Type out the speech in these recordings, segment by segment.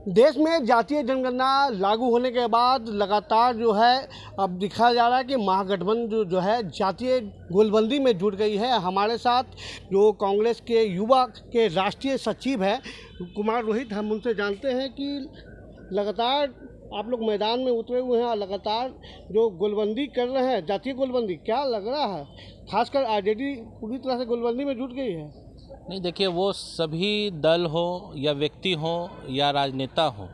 देश में जातीय जनगणना लागू होने के बाद लगातार जो है अब दिखा जा रहा है कि महागठबंधन जो है जातीय गोलबंदी में जुट गई है। हमारे साथ जो कांग्रेस के युवा के राष्ट्रीय सचिव हैं कुमार रोहित, हम उनसे जानते हैं कि लगातार आप लोग मैदान में उतरे हुए हैं और लगातार जो गोलबंदी कर रहे हैं, जातीय गोलबंदी, क्या लग रहा है? खासकर आरजेडी पूरी तरह से गोलबंदी में जुट गई है। नहीं, देखिए, वो सभी दल हो या व्यक्ति हो या राजनेता हो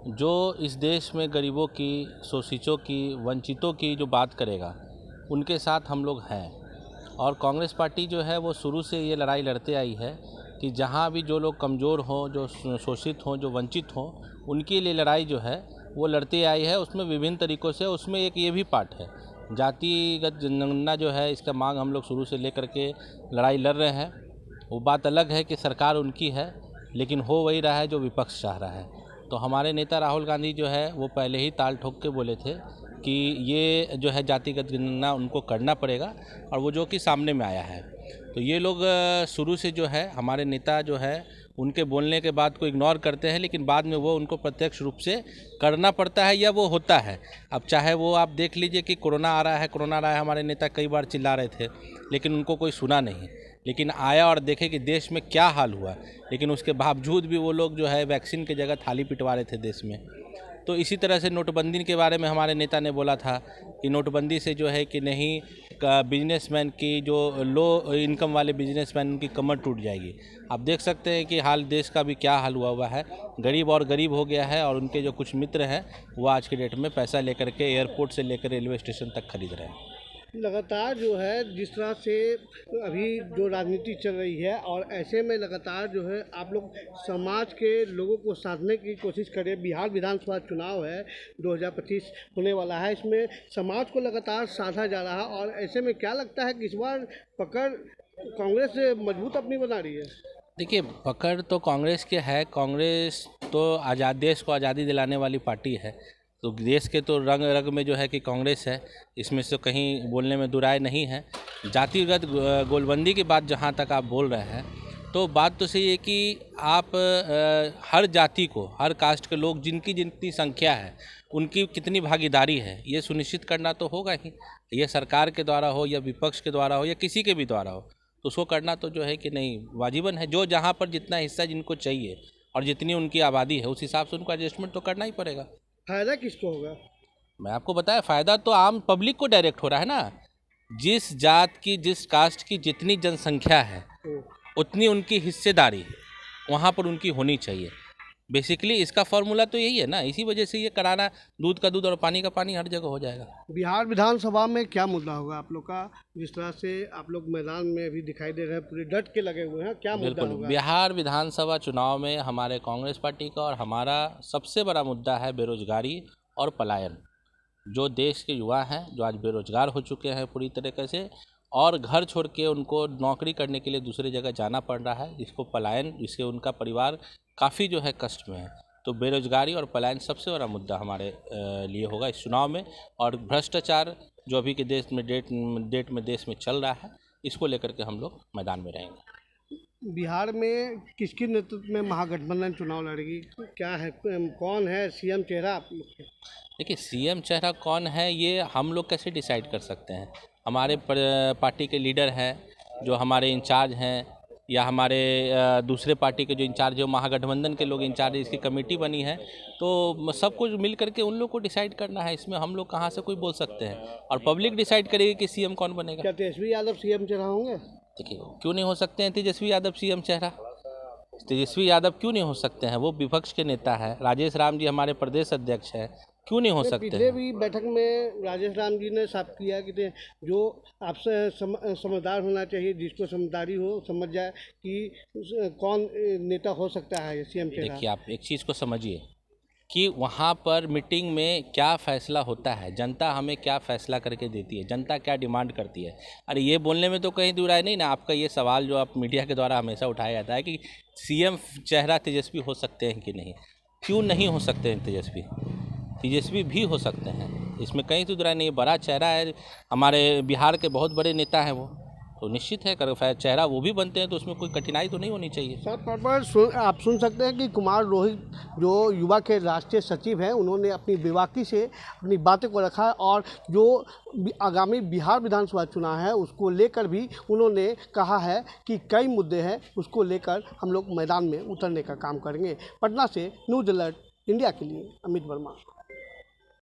जो इस देश में गरीबों की, शोषितों की, वंचितों की जो बात करेगा, उनके साथ हम लोग हैं। और कांग्रेस पार्टी जो है वो शुरू से ये लड़ाई लड़ते आई है कि जहाँ भी जो लोग कमज़ोर हों, जो शोषित हों, जो वंचित हों, उनके लिए लड़ाई जो है वो लड़ते आई है। उसमें विभिन्न तरीक़ों से, उसमें एक ये भी पार्ट है, जातिगत जनगणना जो है, इसका मांग हम लोग शुरू से लेकर के लड़ाई लड़ रहे हैं। वो बात अलग है कि सरकार उनकी है, लेकिन हो वही रहा है जो विपक्ष चाह रहा है। तो हमारे नेता राहुल गांधी जो है वो पहले ही ताल ठोक के बोले थे कि ये जो है जातिगत जनगणना उनको करना पड़ेगा, और वो जो कि सामने में आया है। तो ये लोग शुरू से जो है, हमारे नेता जो है उनके बोलने के बाद को इग्नोर करते हैं, लेकिन बाद में वो उनको प्रत्यक्ष रूप से करना पड़ता है या वो होता है। अब चाहे वो आप देख लीजिए कि कोरोना आ रहा है, कोरोना आ रहा है, हमारे नेता कई बार चिल्ला रहे थे, लेकिन उनको कोई सुना नहीं। लेकिन आया और देखे कि देश में क्या हाल हुआ, लेकिन उसके बावजूद भी वो लोग जो है वैक्सीन की जगह थाली पिटवा रहे थे देश में। तो इसी तरह से नोटबंदी के बारे में हमारे नेता ने बोला था कि नोटबंदी से जो है कि नहीं, बिजनेसमैन की, जो लो इनकम वाले बिजनेसमैन, उनकी कमर टूट जाएगी। आप देख सकते हैं कि हाल देश का भी क्या हाल हुआ है, गरीब और गरीब हो गया है, और उनके जो कुछ मित्र हैं वो आज के डेट में पैसा लेकर के एयरपोर्ट से लेकर रेलवे स्टेशन तक खरीद रहे हैं। लगातार जो है जिस तरह से अभी जो राजनीति चल रही है, और ऐसे में लगातार जो है आप लोग समाज के लोगों को साधने की कोशिश करें। बिहार विधानसभा चुनाव है 2025 होने वाला है, इसमें समाज को लगातार साधा जा रहा है, और ऐसे में क्या लगता है कि इस बार पकड़ कांग्रेस मजबूत अपनी बना रही है? देखिए, पकड़ तो कांग्रेस के है। कांग्रेस तो देश को आज़ादी दिलाने वाली पार्टी है, तो देश के तो रंग रंग में जो है कि कांग्रेस है, इसमें से कहीं बोलने में दुराय नहीं है। जातिगत गोलबंदी की बात जहाँ तक आप बोल रहे हैं, तो बात तो सही है कि आप हर जाति को, हर कास्ट के लोग, जिनकी जितनी संख्या है, उनकी कितनी भागीदारी है, ये सुनिश्चित करना तो होगा ही। ये सरकार के द्वारा हो या विपक्ष के द्वारा हो या किसी के भी द्वारा हो, तो उसको करना तो जो है कि नहीं, वाजिबन है। जो जहाँ पर जितना हिस्सा जिनको चाहिए और जितनी उनकी आबादी है, उस हिसाब से उनको एडजस्टमेंट तो करना ही पड़ेगा। फायदा किसको होगा? मैं आपको बताया, फ़ायदा तो आम पब्लिक को डायरेक्ट हो रहा है ना। जिस जात की, जिस कास्ट की जितनी जनसंख्या है, उतनी उनकी हिस्सेदारी वहाँ पर उनकी होनी चाहिए। बेसिकली इसका फॉर्मूला तो यही है ना, इसी वजह से ये कराना, दूध का दूध और पानी का पानी हर जगह हो जाएगा। बिहार विधानसभा में क्या मुद्दा होगा आप लोग का? जिस तरह से आप लोग मैदान में अभी दिखाई दे रहे हैं, पूरे डट के लगे हुए हैं, क्या मुद्दा होगा? बिहार विधानसभा चुनाव में हमारे कांग्रेस पार्टी का और हमारा सबसे बड़ा मुद्दा है बेरोजगारी और पलायन। जो देश के युवा हैं, जो आज बेरोजगार हो चुके हैं पूरी तरीके से, और घर छोड़ के उनको नौकरी करने के लिए दूसरी जगह जाना पड़ रहा है, जिसको पलायन, जिससे उनका परिवार काफ़ी जो है कष्ट में है। तो बेरोजगारी और पलायन सबसे बड़ा मुद्दा हमारे लिए होगा इस चुनाव में। और भ्रष्टाचार जो अभी के देश में डेट में देश में चल रहा है, इसको लेकर के हम लोग मैदान में रहेंगे। बिहार में किसके नेतृत्व में महागठबंधन चुनाव लड़ेगी? क्या है, कौन है सीएम चेहरा आप लोग के? देखिए, सीएम चेहरा कौन है ये हम लोग कैसे डिसाइड कर सकते हैं? हमारे पार्टी के लीडर हैं, जो हमारे इंचार्ज हैं, या हमारे दूसरे पार्टी के जो इंचार्ज है, महागठबंधन के लोग इंचार्ज, इसकी कमेटी बनी है, तो सब कुछ मिल करके उन लोग को डिसाइड करना है। इसमें हम लोग कहाँ से कोई बोल सकते हैं, और पब्लिक डिसाइड करेगी कि सीएम कौन बनेगा। क्या तेजस्वी यादव सीएम चेहरा होंगे? देखिए, क्यों नहीं हो सकते हैं तेजस्वी यादव सीएम चेहरा? तेजस्वी यादव क्यों नहीं हो सकते हैं? वो विपक्ष के नेता है। राजेश राम जी हमारे प्रदेश अध्यक्ष हैं, क्यों नहीं हो सकते? पिछले भी बैठक में राजेश राम जी ने साफ किया कि जो आपसे समझदार होना चाहिए, जिसको समझदारी हो, समझ जाए कि कौन नेता हो सकता है सीएम चेहरा। देखिए, आप एक चीज़ को समझिए कि वहाँ पर मीटिंग में क्या फ़ैसला होता है, जनता हमें क्या फ़ैसला करके देती है, जनता क्या डिमांड करती है। अरे ये बोलने में तो कहीं दूर आए नहीं ना। आपका ये सवाल जो आप मीडिया के द्वारा हमेशा उठाया जाता है कि सीएम चेहरा तेजस्वी हो सकते हैं कि नहीं, क्यों नहीं हो सकते हैं तेजस्वी भी हो सकते हैं, इसमें कहीं तो दूर नहीं। बड़ा चेहरा है, हमारे बिहार के बहुत बड़े नेता हैं वो, तो निश्चित है अगर चेहरा वो भी बनते हैं तो उसमें कोई कठिनाई तो नहीं होनी चाहिए। साफ तौर पर आप सुन सकते हैं कि कुमार रोहित जो युवा के राष्ट्रीय सचिव हैं, उन्होंने अपनी बेबाकी से अपनी बातें को रखा है और जो आगामी बिहार विधानसभा चुनाव है उसको लेकर भी उन्होंने कहा है कि कई मुद्दे हैं, उसको लेकर हम लोग मैदान में उतरने का काम करेंगे। पटना से न्यूज़ अलर्ट इंडिया के लिए अमित वर्मा।